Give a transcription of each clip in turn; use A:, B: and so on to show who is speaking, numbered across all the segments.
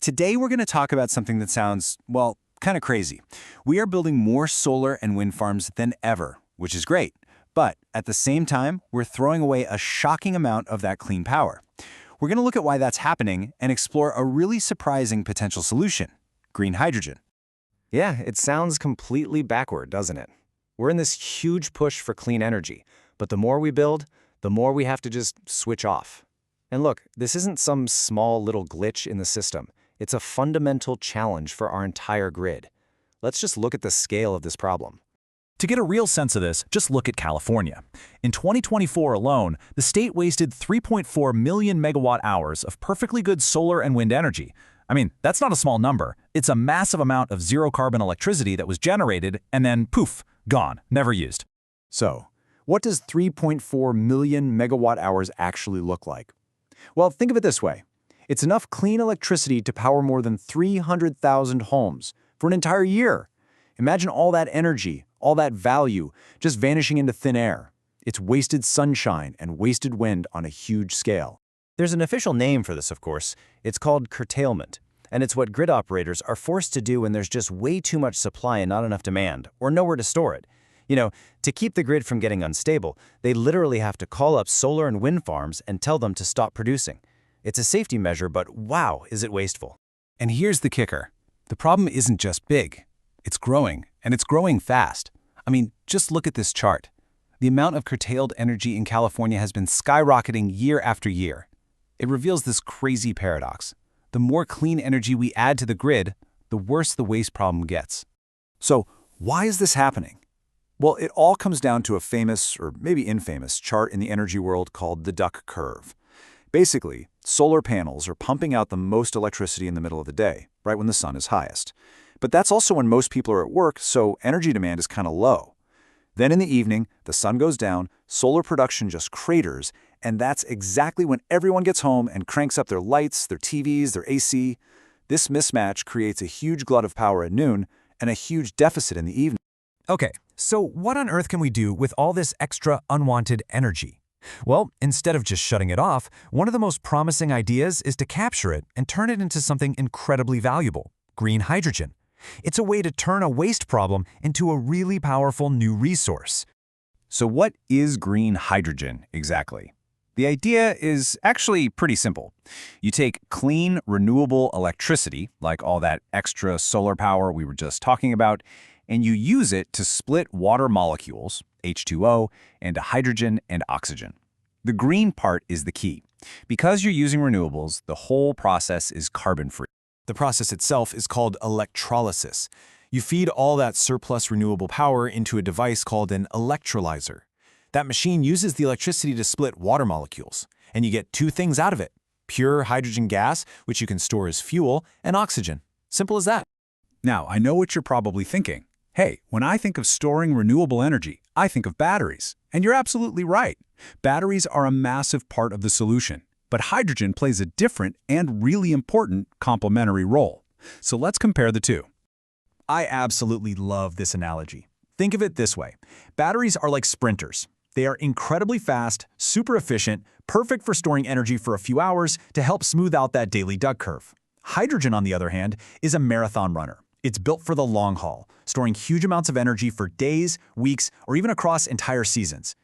A: Today we're going to talk about something that sounds, well, kind of crazy. We are building more solar and wind farms than ever, which is great. But at the same time, we're throwing away a shocking amount of that clean power. We're going to look at why that's happening and explore a really surprising potential solution: green hydrogen.
B: Yeah, it sounds completely backward, doesn't it? We're in this huge push for clean energy, but the more we build, the more we have to just switch off. And look, this isn't some small little glitch in the system. It's a fundamental challenge for our entire grid. Let's just look at the scale of this problem.
C: To get a real sense of this, just look at California. In 2024 alone, the state wasted 3.4 million megawatt hours of perfectly good solar and wind energy. I mean, that's not a small number. It's a massive amount of zero-carbon electricity that was generated and then, poof, gone, never used.
A: So, what does 3.4 million megawatt hours actually look like? Well, think of it this way. It's enough clean electricity to power more than 300,000 homes for an entire year. Imagine all that energy, all that value, just vanishing into thin air. It's wasted sunshine and wasted wind on a huge scale.
B: There's an official name for this, of course. It's called curtailment, and it's what grid operators are forced to do when there's just way too much supply and not enough demand, or nowhere to store it. To keep the grid from getting unstable, they literally have to call up solar and wind farms and tell them to stop producing. It's a safety measure, but wow, is it wasteful.
A: And here's the kicker. The problem isn't just big. It's growing, and it's growing fast. I mean, just look at this chart. The amount of curtailed energy in California has been skyrocketing year after year. It reveals this crazy paradox. The more clean energy we add to the grid, the worse the waste problem gets. So, why is this happening? Well, it all comes down to a famous, or maybe infamous, chart in the energy world called the duck curve. Basically, solar panels are pumping out the most electricity in the middle of the day, right when the sun is highest. But that's also when most people are at work, so energy demand is kind of low. Then in the evening, the sun goes down, solar production just craters, and that's exactly when everyone gets home and cranks up their lights, their TVs, their AC. This mismatch creates a huge glut of power at noon and a huge deficit in the evening.
C: Okay, so what on earth can we do with all this extra unwanted energy? Well, instead of just shutting it off, one of the most promising ideas is to capture it and turn it into something incredibly valuable: green hydrogen. It's a way to turn a waste problem into a really powerful new resource.
A: So what is green hydrogen exactly? The idea is actually pretty simple. You take clean, renewable electricity, like all that extra solar power we were just talking about, and you use it to split water molecules, H2O, into hydrogen and oxygen. The green part is the key. Because you're using renewables, the whole process is carbon-free. The process itself is called electrolysis. You feed all that surplus renewable power into a device called an electrolyzer. That machine uses the electricity to split water molecules, and you get two things out of it: pure hydrogen gas, which you can store as fuel, and oxygen. Simple as that. Now, I know what you're probably thinking. Hey, when I think of storing renewable energy, I think of batteries. And you're absolutely right. Batteries are a massive part of the solution. But hydrogen plays a different and really important complementary role. So let's compare the two. I absolutely love this analogy. Think of it this way. Batteries are like sprinters. They are incredibly fast, super efficient, perfect for storing energy for a few hours to help smooth out that daily duck curve. Hydrogen, on the other hand, is a marathon runner. It's built for the long haul, storing huge amounts of energy for days, weeks, or even across entire seasons.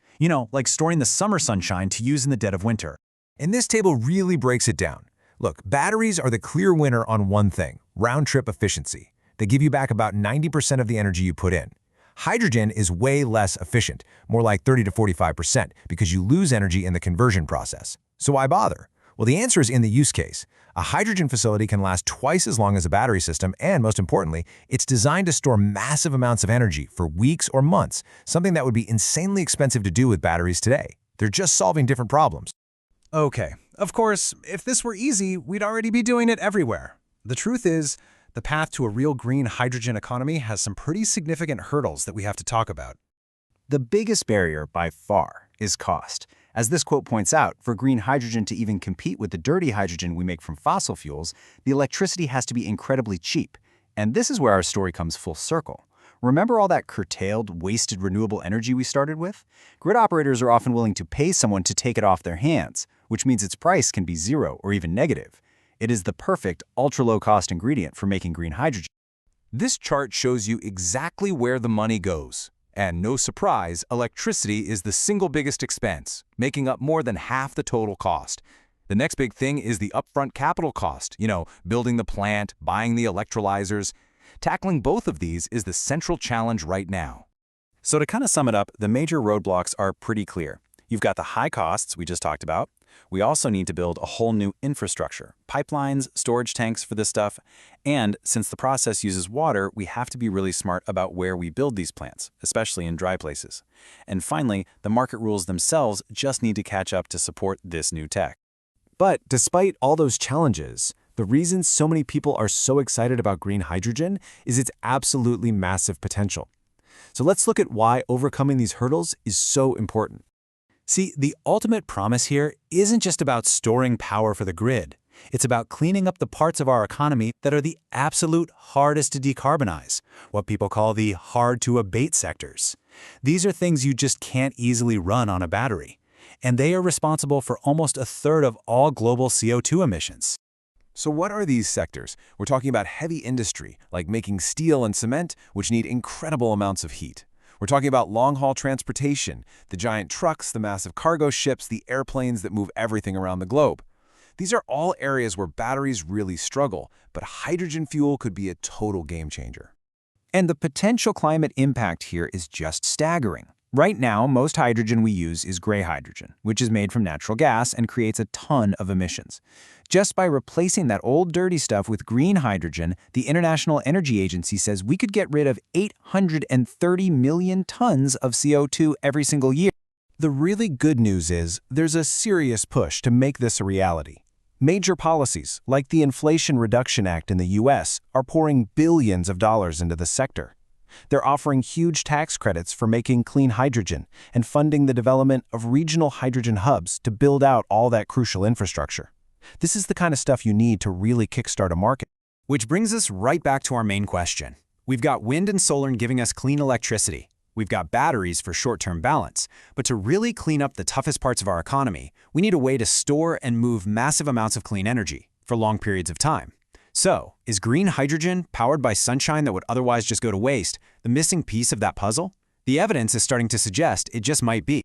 A: Like storing the summer sunshine to use in the dead of winter.
D: And this table really breaks it down. Look, batteries are the clear winner on one thing: round-trip efficiency. They give you back about 90% of the energy you put in. Hydrogen is way less efficient, more like 30 to 45%, because you lose energy in the conversion process. So why bother? Well, the answer is in the use case. A hydrogen facility can last twice as long as a battery system, and most importantly, it's designed to store massive amounts of energy for weeks or months, something that would be insanely expensive to do with batteries today. They're just solving different problems.
A: Okay, of course, if this were easy, we'd already be doing it everywhere. The truth is, the path to a real green hydrogen economy has some pretty significant hurdles that we have to talk about. The biggest barrier, by far, is cost. As this quote points out, for green hydrogen to even compete with the dirty hydrogen we make from fossil fuels, the electricity has to be incredibly cheap. And this is where our story comes full circle. Remember all that curtailed, wasted renewable energy we started with? Grid operators are often willing to pay someone to take it off their hands, which means its price can be zero or even negative.
B: It is the perfect, ultra-low-cost ingredient for making green hydrogen.
C: This chart shows you exactly where the money goes. And no surprise, electricity is the single biggest expense, making up more than half the total cost. The next big thing is the upfront capital cost, building the plant, buying the electrolyzers. Tackling both of these is the central challenge right now.
B: So to kind of sum it up, the major roadblocks are pretty clear. You've got the high costs we just talked about. We also need to build a whole new infrastructure, pipelines, storage tanks for this stuff. And since the process uses water, we have to be really smart about where we build these plants, especially in dry places. And finally, the market rules themselves just need to catch up to support this new tech.
D: But despite all those challenges, the reason so many people are so excited about green hydrogen is its absolutely massive potential. So let's look at why overcoming these hurdles is so important.
C: See, the ultimate promise here isn't just about storing power for the grid. It's about cleaning up the parts of our economy that are the absolute hardest to decarbonize, what people call the hard-to-abate sectors. These are things you just can't easily run on a battery, and they are responsible for almost a third of all global CO2 emissions.
D: So what are these sectors? We're talking about heavy industry, like making steel and cement, which need incredible amounts of heat. We're talking about long-haul transportation, the giant trucks, the massive cargo ships, the airplanes that move everything around the globe. These are all areas where batteries really struggle, but hydrogen fuel could be a total game changer.
A: And the potential climate impact here is just staggering. Right now, most hydrogen we use is gray hydrogen, which is made from natural gas and creates a ton of emissions. Just by replacing that old dirty stuff with green hydrogen, the International Energy Agency says we could get rid of 830 million tons of CO2 every single year.
D: The really good news is there's a serious push to make this a reality. Major policies, like the Inflation Reduction Act in the US, are pouring billions of dollars into the sector. They're offering huge tax credits for making clean hydrogen and funding the development of regional hydrogen hubs to build out all that crucial infrastructure. This is the kind of stuff you need to really kickstart a market.
C: Which brings us right back to our main question. We've got wind and solar giving us clean electricity. We've got batteries for short-term balance. But to really clean up the toughest parts of our economy, we need a way to store and move massive amounts of clean energy for long periods of time. So, is green hydrogen, powered by sunshine that would otherwise just go to waste, the missing piece of that puzzle? The evidence is starting to suggest it just might be.